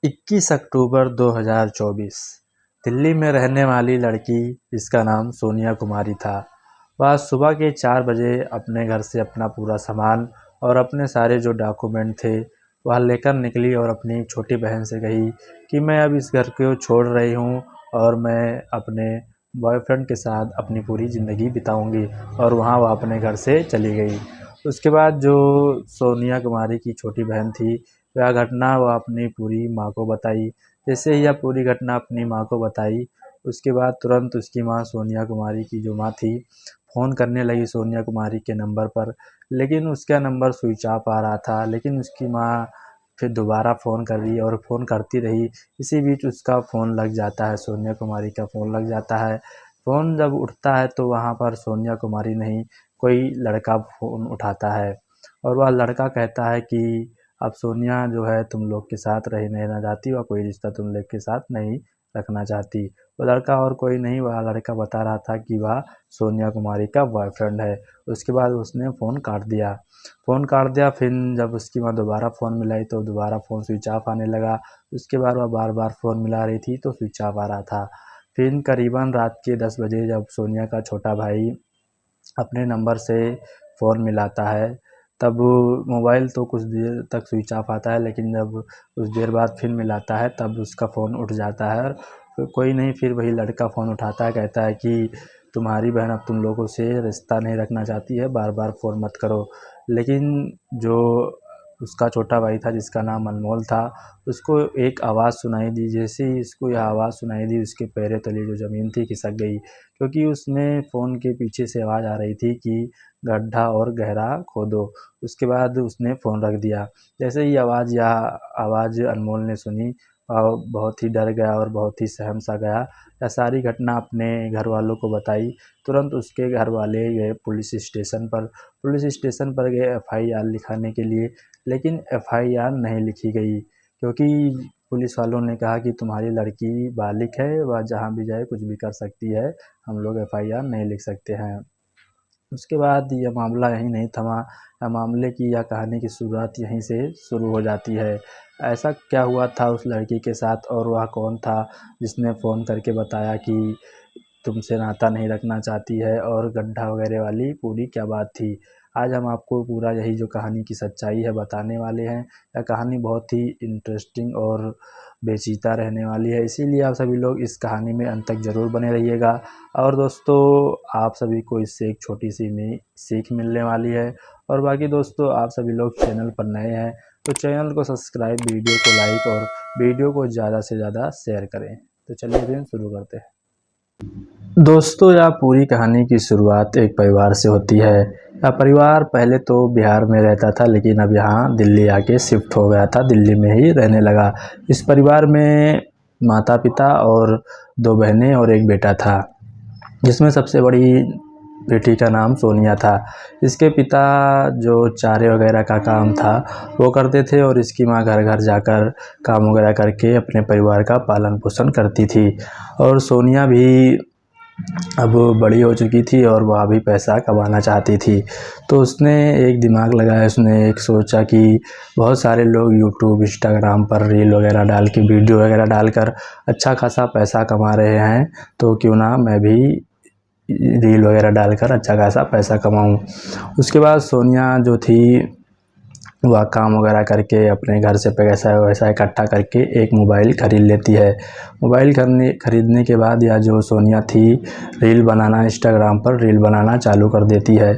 21 अक्टूबर 2024 दिल्ली में रहने वाली लड़की जिसका नाम सोनिया कुमारी था, वह सुबह के 4 बजे अपने घर से अपना पूरा सामान और अपने सारे जो डॉक्यूमेंट थे वह लेकर निकली और अपनी छोटी बहन से कही कि मैं अब इस घर को छोड़ रही हूँ और मैं अपने बॉयफ्रेंड के साथ अपनी पूरी ज़िंदगी बिताऊंगी। और वहाँ वह अपने घर से चली गई। उसके बाद जो सोनिया कुमारी की छोटी बहन थी, वह घटना वह अपनी पूरी माँ को बताई। जैसे ही यह पूरी घटना अपनी माँ को बताई, उसके बाद तुरंत उसकी माँ सोनिया कुमारी की जो माँ थी, फ़ोन करने लगी सोनिया कुमारी के नंबर पर, लेकिन उसका नंबर स्विच ऑफ आ रहा था। लेकिन उसकी माँ फिर दोबारा फ़ोन कर रही और फ़ोन करती रही। इसी बीच उसका फ़ोन लग जाता है, सोनिया कुमारी का फ़ोन लग जाता है। फ़ोन जब उठता है तो वहाँ पर सोनिया कुमारी नहीं, कोई लड़का फ़ोन उठाता है और वह लड़का कहता है कि अब सोनिया जो है तुम लोग के साथ रहना चाहती और कोई रिश्ता तुम लोग के साथ नहीं रखना चाहती। वो लड़का और कोई नहीं, वह लड़का बता रहा था कि वह सोनिया कुमारी का बॉयफ्रेंड है। उसके बाद उसने फ़ोन काट दिया। फिर जब उसकी माँ दोबारा फ़ोन मिलाई तो दोबारा फ़ोन स्विच ऑफ आने लगा। उसके बाद वह बार बार फ़ोन मिला रही थी तो स्विच ऑफ आ रहा था। फिर करीबन रात के 10 बजे जब सोनिया का छोटा भाई अपने नंबर से फ़ोन मिलाता है, तब मोबाइल तो कुछ देर तक स्विच ऑफ आता है, लेकिन जब कुछ देर बाद फिर मिलाता है तब उसका फ़ोन उठ जाता है। और फिर कोई नहीं, फिर वही लड़का फ़ोन उठाता है, कहता है कि तुम्हारी बहन अब तुम लोगों से रिश्ता नहीं रखना चाहती है, बार बार फ़ोन मत करो। लेकिन जो उसका छोटा भाई था जिसका नाम अनमोल था, उसको एक आवाज़ सुनाई दी। जैसे ही उसको यह आवाज़ सुनाई दी, उसके पैरों तले जो ज़मीन थी खिसक गई, क्योंकि उसमें फ़ोन के पीछे से आवाज़ आ रही थी कि गड्ढा और गहरा खोदो। उसके बाद उसने फ़ोन रख दिया। जैसे ही आवाज़ अनमोल ने सुनी, बहुत ही डर गया और बहुत ही सहम सा गया। यह सारी घटना अपने घर वालों को बताई। तुरंत उसके घर वाले गए पुलिस स्टेशन पर गए एफआईआर लिखाने के लिए, लेकिन एफआईआर नहीं लिखी गई, क्योंकि पुलिस वालों ने कहा कि तुम्हारी लड़की बालिग है, वह जहाँ भी जाए कुछ भी कर सकती है, हम लोग एफआईआर नहीं लिख सकते हैं। उसके बाद यह मामला यहीं नहीं थमा। मामले की या कहानी की शुरुआत यहीं से शुरू हो जाती है। ऐसा क्या हुआ था उस लड़की के साथ और वह कौन था जिसने फ़ोन करके बताया कि तुमसे नाता नहीं रखना चाहती है, और गड्ढा वगैरह वाली पूरी क्या बात थी। आज हम आपको पूरा यही जो कहानी की सच्चाई है बताने वाले हैं। यह कहानी बहुत ही इंटरेस्टिंग और पेचीदा रहने वाली है, इसीलिए आप सभी लोग इस कहानी में अंत तक ज़रूर बने रहिएगा। और दोस्तों, आप सभी को इससे एक छोटी सी सीख मिलने वाली है। और बाकी दोस्तों, आप सभी लोग चैनल पर नए हैं तो चैनल को सब्सक्राइब, वीडियो को लाइक और वीडियो को ज़्यादा से ज़्यादा शेयर करें। तो चलिए फिर शुरू करते हैं। दोस्तों, यह पूरी कहानी की शुरुआत एक परिवार से होती है। यह परिवार पहले तो बिहार में रहता था, लेकिन अब यहाँ दिल्ली आके शिफ्ट हो गया था, दिल्ली में ही रहने लगा। इस परिवार में माता पिता और 2 बहनें और 1 बेटा था, जिसमें सबसे बड़ी बेटी का नाम सोनिया था। इसके पिता जो चारे वगैरह का काम था वो करते थे, और इसकी माँ घर घर जाकर काम वगैरह करके अपने परिवार का पालन पोषण करती थी। और सोनिया भी अब बड़ी हो चुकी थी और वह भी पैसा कमाना चाहती थी। तो उसने एक दिमाग लगाया, उसने एक सोचा कि बहुत सारे लोग यूट्यूब, इंस्टाग्राम पर रील वगैरह डाल के, वीडियो वगैरह डालकर अच्छा खासा पैसा कमा रहे हैं, तो क्यों ना मैं भी रील वगैरह डालकर अच्छा खासा पैसा कमाऊं। उसके बाद सोनिया जो थी वह काम वगैरह करके अपने घर से पैसा वैसा इकट्ठा करके एक मोबाइल ख़रीद लेती है। मोबाइल ख़रीदने के बाद यह जो सोनिया थी, रील बनाना, इंस्टाग्राम पर रील बनाना चालू कर देती है।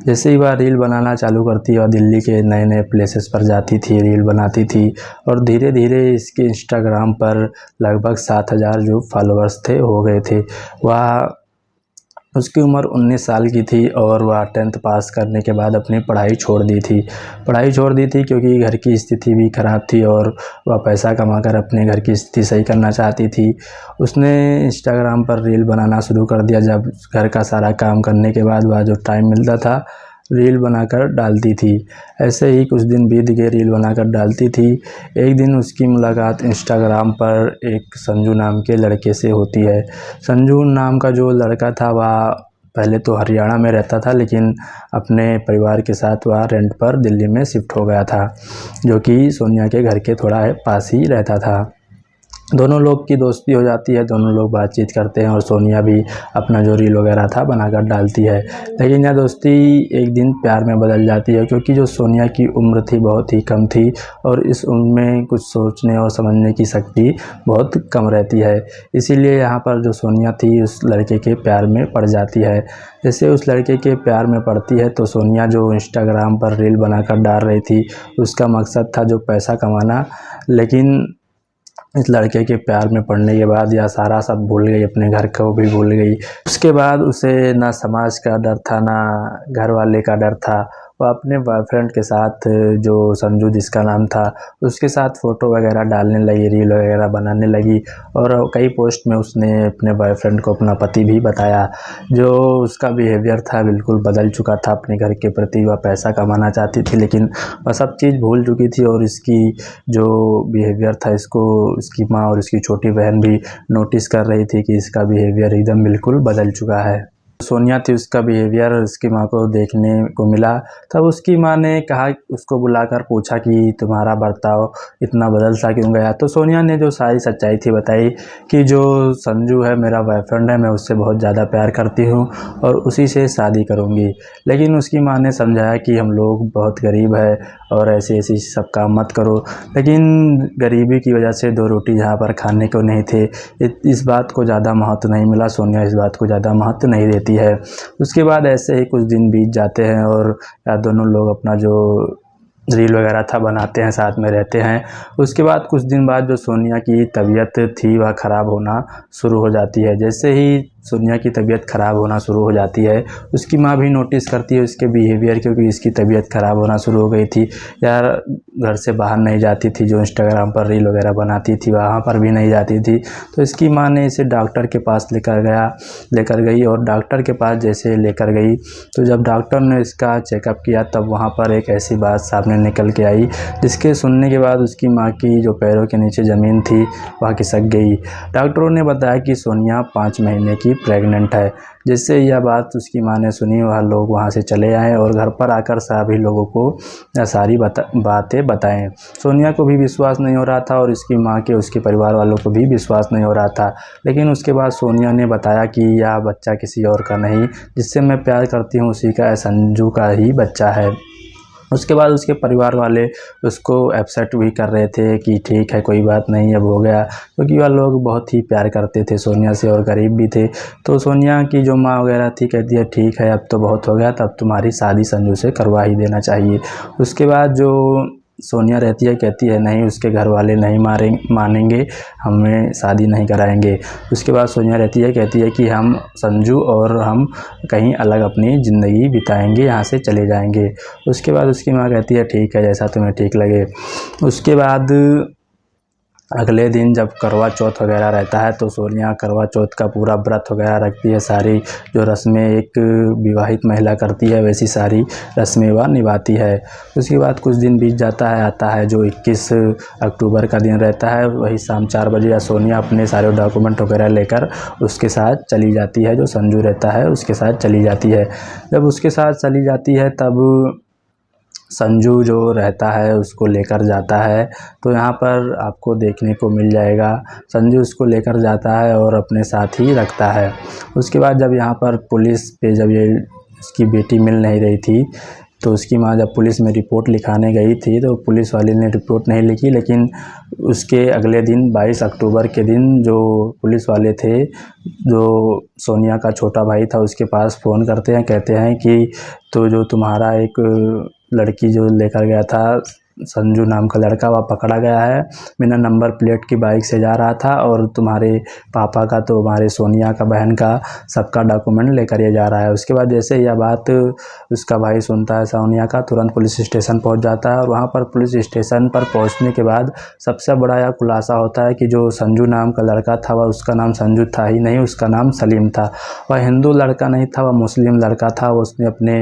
जैसे ही वह रील बनाना चालू करती है, वह दिल्ली के नए नए प्लेसेस पर जाती थी, रील बनाती थी, और धीरे धीरे इसके इंस्टाग्राम पर लगभग 7,000 जो फॉलोअर्स थे हो गए थे। वह उसकी उम्र 19 साल की थी और वह 10th पास करने के बाद अपनी पढ़ाई छोड़ दी थी, क्योंकि घर की स्थिति भी ख़राब थी और वह पैसा कमाकर अपने घर की स्थिति सही करना चाहती थी। उसने इंस्टाग्राम पर रील बनाना शुरू कर दिया। जब घर का सारा काम करने के बाद वह जो टाइम मिलता था, रील बनाकर डालती थी। ऐसे ही कुछ दिन बीत गए, रील बनाकर डालती थी। एक दिन उसकी मुलाकात इंस्टाग्राम पर एक संजू नाम के लड़के से होती है। संजू नाम का जो लड़का था वह पहले तो हरियाणा में रहता था, लेकिन अपने परिवार के साथ वह रेंट पर दिल्ली में शिफ्ट हो गया था, जो कि सोनिया के घर के थोड़ा पास ही रहता था। दोनों लोग की दोस्ती हो जाती है, दोनों लोग बातचीत करते हैं और सोनिया भी अपना जो रील वगैरह था बनाकर डालती है। लेकिन यह दोस्ती एक दिन प्यार में बदल जाती है, क्योंकि जो सोनिया की उम्र थी बहुत ही कम थी और इस उम्र में कुछ सोचने और समझने की शक्ति बहुत कम रहती है। इसीलिए यहाँ पर जो सोनिया थी उस लड़के के प्यार में पड़ जाती है। जैसे उस लड़के के प्यार में पड़ती है तो सोनिया जो इंस्टाग्राम पर रील बनाकर डाल रही थी, उसका मकसद था जो पैसा कमाना, लेकिन इस लड़के के प्यार में पड़ने के बाद यह सारा सब भूल गई, अपने घर को भी भूल गई। उसके बाद उसे ना समाज का डर था, ना घर वाले का डर था। वह अपने बॉयफ्रेंड के साथ, जो संजू जिसका नाम था, उसके साथ फ़ोटो वगैरह डालने लगी, रील वगैरह बनाने लगी और कई पोस्ट में उसने अपने बॉयफ्रेंड को अपना पति भी बताया। जो उसका बिहेवियर था बिल्कुल बदल चुका था अपने घर के प्रति। वह पैसा कमाना चाहती थी, लेकिन वह सब चीज़ भूल चुकी थी और इसकी जो बिहेवियर था इसको इसकी माँ और इसकी छोटी बहन भी नोटिस कर रही थी कि इसका बिहेवियर एकदम बिल्कुल बदल चुका है। सोनिया थी, उसका बिहेवियर उसकी माँ को देखने को मिला। तब उसकी माँ ने कहा, उसको बुलाकर पूछा कि तुम्हारा बर्ताव इतना बदल सा क्यों गया। तो सोनिया ने जो सारी सच्चाई थी बताई कि जो संजू है मेरा बॉयफ्रेंड है, मैं उससे बहुत ज़्यादा प्यार करती हूँ और उसी से शादी करूँगी। लेकिन उसकी माँ ने समझाया कि हम लोग बहुत गरीब है और ऐसे ऐसे सब काम मत करो। लेकिन गरीबी की वजह से दो रोटी जहाँ पर खाने को नहीं थे, इस बात को ज़्यादा महत्व नहीं मिला। सोनिया इस बात को ज़्यादा महत्व नहीं देती है। उसके बाद ऐसे ही कुछ दिन बीत जाते हैं और दोनों लोग अपना जो रील वगैरह था बनाते हैं, साथ में रहते हैं। उसके बाद कुछ दिन बाद जो सोनिया की तबीयत थी वह ख़राब होना शुरू हो जाती है। जैसे ही सोनिया की तबीयत ख़राब होना शुरू हो जाती है, उसकी माँ भी नोटिस करती है उसके बिहेवियर, क्योंकि इसकी तबीयत ख़राब होना शुरू हो गई थी। यार घर से बाहर नहीं जाती थी, जो इंस्टाग्राम पर रील वगैरह बनाती थी वहाँ पर भी नहीं जाती थी। तो इसकी माँ ने इसे डॉक्टर के पास लेकर गई और डॉक्टर के पास जैसे लेकर गई तो जब डॉक्टर ने इसका चेकअप किया तब वहाँ पर एक ऐसी बात सामने निकल के आई, जिसके सुनने के बाद उसकी माँ की जो पैरों के नीचे ज़मीन थी वह खिसक गई। डॉक्टरों ने बताया कि सोनिया 5 महीने की प्रेग्नेंट है। जिससे यह बात उसकी माँ ने सुनी, वह लोग वहाँ से चले आए और घर पर आकर सभी लोगों को सारी बातें बताएं। सोनिया को भी विश्वास नहीं हो रहा था और इसकी माँ के, उसके परिवार वालों को भी विश्वास नहीं हो रहा था। लेकिन उसके बाद सोनिया ने बताया कि यह बच्चा किसी और का नहीं, जिससे मैं प्यार करती हूँ उसी का, संजू का ही बच्चा है। उसके बाद उसके परिवार वाले उसको एक्सेप्ट भी कर रहे थे कि ठीक है, कोई बात नहीं, अब हो गया, क्योंकि वह लोग बहुत ही प्यार करते थे सोनिया से और गरीब भी थे। तो सोनिया की जो माँ वगैरह थी कहती है ठीक है, अब तो बहुत हो गया, तब तुम्हारी शादी संजू से करवा ही देना चाहिए। उसके बाद जो सोनिया रहती है कहती है नहीं, उसके घर वाले नहीं मानेंगे, हमें शादी नहीं कराएंगे। उसके बाद सोनिया रहती है कहती है कि हम संजू और हम कहीं अलग अपनी ज़िंदगी बिताएंगे, यहाँ से चले जाएंगे। उसके बाद उसकी माँ कहती है ठीक है, जैसा तुम्हें ठीक लगे। उसके बाद अगले दिन जब करवा चौथ वगैरह रहता है तो सोनिया करवा चौथ का पूरा व्रत वगैरह रखती है। सारी जो रस्में एक विवाहित महिला करती है वैसी सारी रस्में वह निभाती है। उसके बाद कुछ दिन बीत जाता है, आता है जो 21 अक्टूबर का दिन रहता है। वही शाम 4 बजे सोनिया अपने सारे डॉक्यूमेंट वगैरह लेकर उसके साथ चली जाती है, जो संजू रहता है उसके साथ चली जाती है। जब उसके साथ चली जाती है तब संजू जो रहता है उसको लेकर जाता है। तो यहाँ पर आपको देखने को मिल जाएगा, संजू उसको लेकर जाता है और अपने साथ ही रखता है। उसके बाद जब यहाँ पर पुलिस पे जब ये उसकी बेटी मिल नहीं रही थी तो उसकी माँ जब पुलिस में रिपोर्ट लिखाने गई थी तो पुलिस वाले ने रिपोर्ट नहीं लिखी। लेकिन उसके अगले दिन 22 अक्टूबर के दिन जो पुलिस वाले थे, जो सोनिया का छोटा भाई था, उसके पास फ़ोन करते हैं, कहते हैं कि तो जो तुम्हारा एक लड़की जो लेकर गया था, संजू नाम का लड़का, वह पकड़ा गया है। बिना नंबर प्लेट की बाइक से जा रहा था और तुम्हारे पापा का, तो हमारे सोनिया का, बहन का, सबका डॉक्यूमेंट लेकर ये जा रहा है। उसके बाद जैसे यह बात उसका भाई सुनता है सोनिया का, तुरंत पुलिस स्टेशन पहुंच जाता है। और वहां पर पुलिस स्टेशन पर पहुंचने के बाद सबसे बड़ा यह खुलासा होता है कि जो संजू नाम का लड़का था वह, उसका नाम संजू था ही नहीं, उसका नाम सलीम था। वह हिंदू लड़का नहीं था, वह मुस्लिम लड़का था। उसने अपने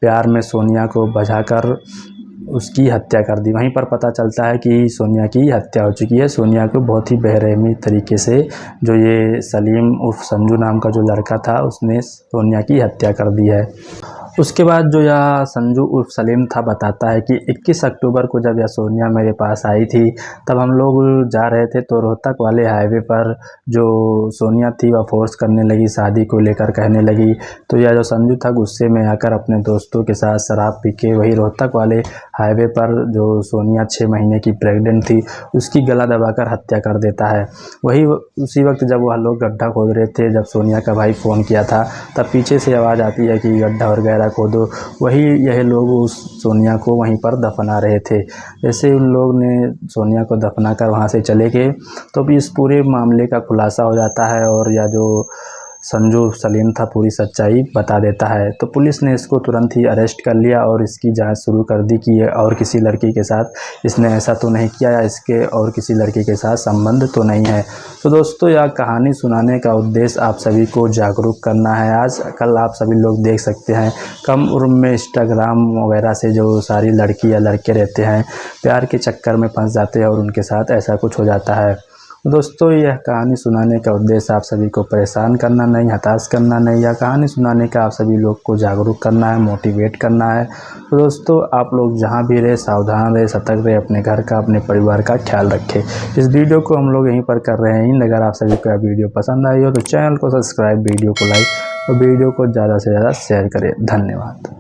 प्यार में सोनिया को बझाकर उसकी हत्या कर दी। वहीं पर पता चलता है कि सोनिया की हत्या हो चुकी है। सोनिया को बहुत ही बेरहमी तरीके से जो ये सलीम उर्फ संजू नाम का जो लड़का था उसने सोनिया की हत्या कर दी है। उसके बाद जो यह संजू उर्फ सलीम था बताता है कि 21 अक्टूबर को जब यह सोनिया मेरे पास आई थी तब हम लोग जा रहे थे तो रोहतक वाले हाईवे पर जो सोनिया थी वह फोर्स करने लगी, शादी को लेकर कहने लगी। तो यह जो संजू था गुस्से में आकर अपने दोस्तों के साथ शराब पी के वही रोहतक वाले हाईवे पर जो सोनिया 6 महीने की प्रेग्नेंट थी उसकी गला दबाकर हत्या कर देता है। वही उसी वक्त जब वह लोग गड्ढा खोद रहे थे, जब सोनिया का भाई फ़ोन किया था तब पीछे से आवाज़ आती है कि गड्ढा वगैरह खोदो। वही यह लोग उस सोनिया को वहीं पर दफना रहे थे। जैसे उन लोग ने सोनिया को दफना कर वहाँ से चले गए तो भी इस पूरे मामले का खुलासा हो जाता है और यह जो संजू सलीम था पूरी सच्चाई बता देता है। तो पुलिस ने इसको तुरंत ही अरेस्ट कर लिया और इसकी जांच शुरू कर दी कि ये और किसी लड़की के साथ इसने ऐसा तो नहीं किया या इसके और किसी लड़की के साथ संबंध तो नहीं है। तो दोस्तों यह कहानी सुनाने का उद्देश्य आप सभी को जागरूक करना है। आज कल आप सभी लोग देख सकते हैं कम उम्र में इंस्टाग्राम वगैरह से जो सारी लड़की या लड़के रहते हैं प्यार के चक्कर में फंस जाते हैं और उनके साथ ऐसा कुछ हो जाता है। दोस्तों यह कहानी सुनाने का उद्देश्य आप सभी को परेशान करना नहीं, हताश करना नहीं, या कहानी सुनाने का आप सभी लोग को जागरूक करना है, मोटिवेट करना है। तो दोस्तों आप लोग जहां भी रहे सावधान रहे, सतर्क रहे, अपने घर का अपने परिवार का ख्याल रखें। इस वीडियो को हम लोग यहीं पर कर रहे हैं। अगर आप सभी को यह वीडियो पसंद आई हो तो चैनल को सब्सक्राइब, वीडियो को लाइक और वीडियो को ज़्यादा से ज़्यादा शेयर करें। धन्यवाद।